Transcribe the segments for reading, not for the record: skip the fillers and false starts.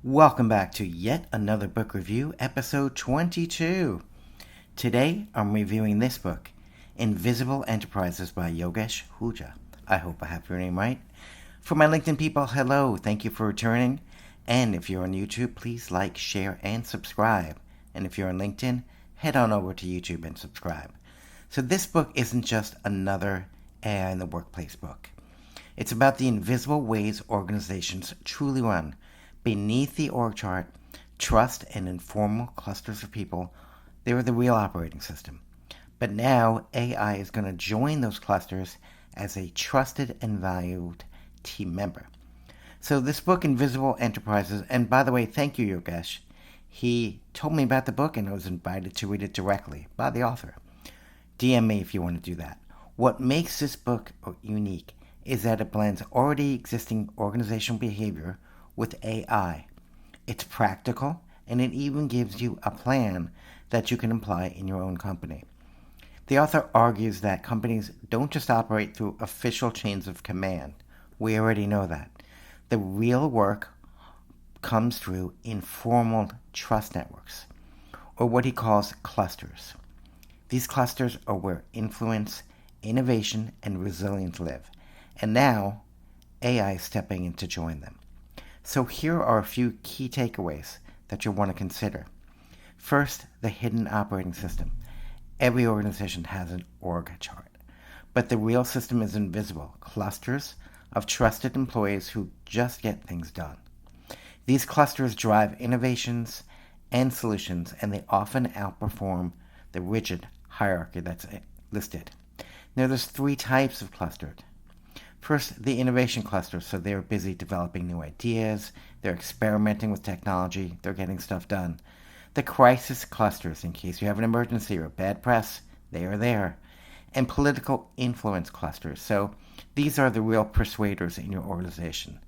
Welcome back to yet another book review, episode 22. Today, I'm reviewing this book, Invisible Enterprises by Yogesh Huja. I hope I have your name right. For my LinkedIn people, hello, thank you for returning. And if you're on YouTube, please like, share, and subscribe. And if you're on LinkedIn, head on over to YouTube and subscribe. So this book isn't just another AI in the workplace book. It's about the invisible ways organizations truly run. Beneath the org chart, trust and informal clusters of people, they are the real operating system. But now AI is going to join those clusters as a trusted and valued team member. So this book, Invisible Enterprises, and by the way, thank you, Yogesh. He told me about the book and I was invited to read it directly by the author. DM me if you want to do that. What makes this book unique is that it blends already existing organizational behavior with AI. It's practical, and it even gives you a plan that you can apply in your own company. The author argues that companies don't just operate through official chains of command. We already know that. The real work comes through informal trust networks, or what he calls clusters. These clusters are where influence, innovation, and resilience live. And now, AI is stepping in to join them. So here are a few key takeaways that you'll want to consider. First, the hidden operating system. Every organization has an org chart, but the real system is invisible, clusters of trusted employees who just get things done. These clusters drive innovations and solutions, and they often outperform the rigid hierarchy that's listed. Now, there's three types of clusters. First, the innovation cluster. So they're busy developing new ideas, they're experimenting with technology, they're getting stuff done. The crisis clusters, in case you have an emergency or bad press, they are there. And political influence clusters. So these are the real persuaders in your organization.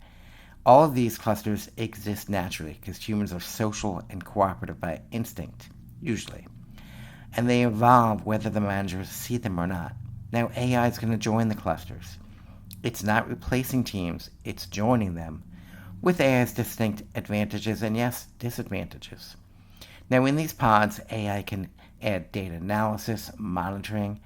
All of these clusters exist naturally because humans are social and cooperative by instinct, usually. And they evolve whether the managers see them or not. Now AI is going to join the clusters. It's not replacing teams, it's joining them, with AI's distinct advantages and, yes, disadvantages. Now, in these pods, AI can add data analysis, monitoring,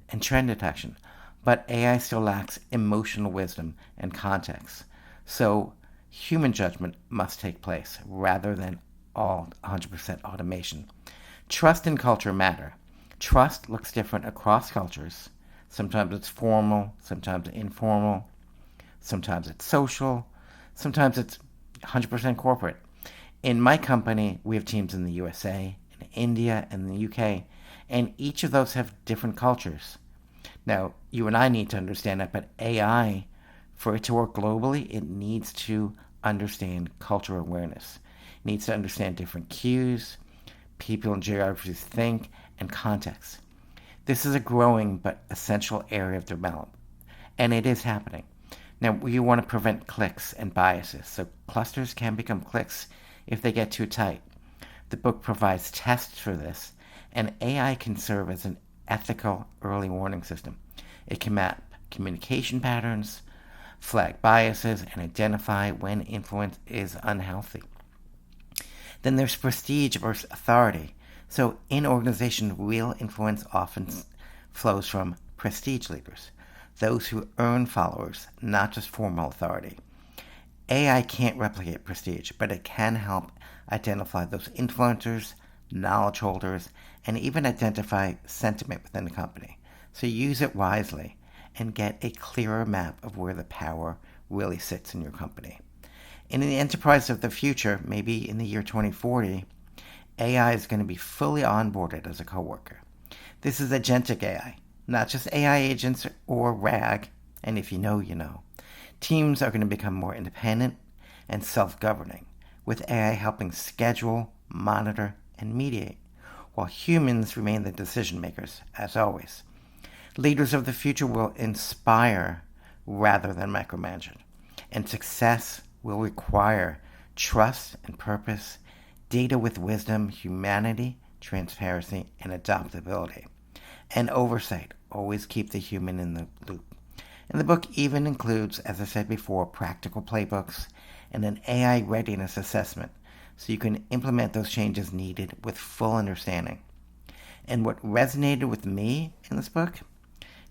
and trend detection, but AI still lacks emotional wisdom and context. So, human judgment must take place rather than all 100% automation. Trust and culture matter. Trust looks different across cultures. Sometimes it's formal, sometimes informal, sometimes it's social, sometimes it's 100% corporate. In my company, we have teams in the USA, in India, and the UK, and each of those have different cultures. Now, you and I need to understand that, but AI, for it to work globally, it needs to understand cultural awareness. It needs to understand different cues, people and geographies think, and context. This is a growing but essential area of development, and it is happening. Now, we want to prevent cliques and biases, so clusters can become cliques if they get too tight. The book provides tests for this, and AI can serve as an ethical early warning system. It can map communication patterns, flag biases, and identify when influence is unhealthy. Then there's prestige versus authority. So in organizations, real influence often flows from prestige leaders, those who earn followers, not just formal authority. AI can't replicate prestige, but it can help identify those influencers, knowledge holders, and even identify sentiment within the company. So use it wisely and get a clearer map of where the power really sits in your company. In the enterprise of the future, maybe in the year 2040, AI is going to be fully onboarded as a coworker. This is agentic AI, not just AI agents or RAG, and if you know, you know. Teams are going to become more independent and self-governing, with AI helping schedule, monitor, and mediate, while humans remain the decision makers, as always. Leaders of the future will inspire rather than micromanage, and success will require trust and purpose, data with wisdom, humanity, transparency, and adaptability. And oversight. Always keep the human in the loop. And the book even includes, as I said before, practical playbooks and an AI readiness assessment so you can implement those changes needed with full understanding. And what resonated with me in this book,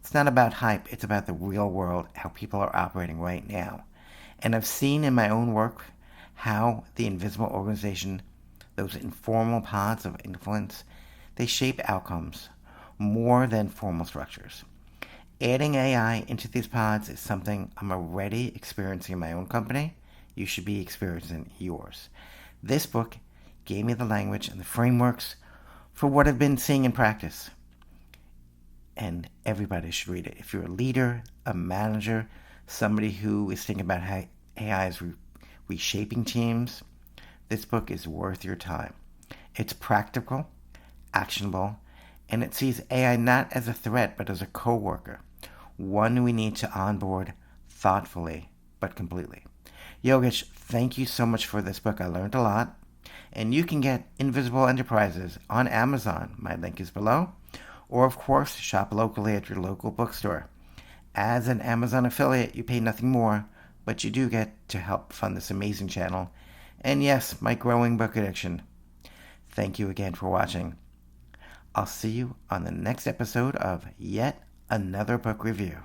it's not about hype, it's about the real world, how people are operating right now. And I've seen in my own work how the invisible organization, those informal pods of influence, they shape outcomes more than formal structures. Adding AI into these pods is something I'm already experiencing in my own company. You should be experiencing yours. This book gave me the language and the frameworks for what I've been seeing in practice. And everybody should read it. If you're a leader, a manager, somebody who is thinking about how AI is reshaping teams, this book is worth your time. It's practical, actionable, and it sees AI not as a threat but as a co-worker, one we need to onboard thoughtfully but completely. Yogesh, thank you so much for this book. I learned a lot. And you can get Invisible Enterprises on Amazon. My link is below. Or, of course, shop locally at your local bookstore. As an Amazon affiliate, you pay nothing more, but you do get to help fund this amazing channel. And yes, my growing book addiction. Thank you again for watching. I'll see you on the next episode of yet another book review.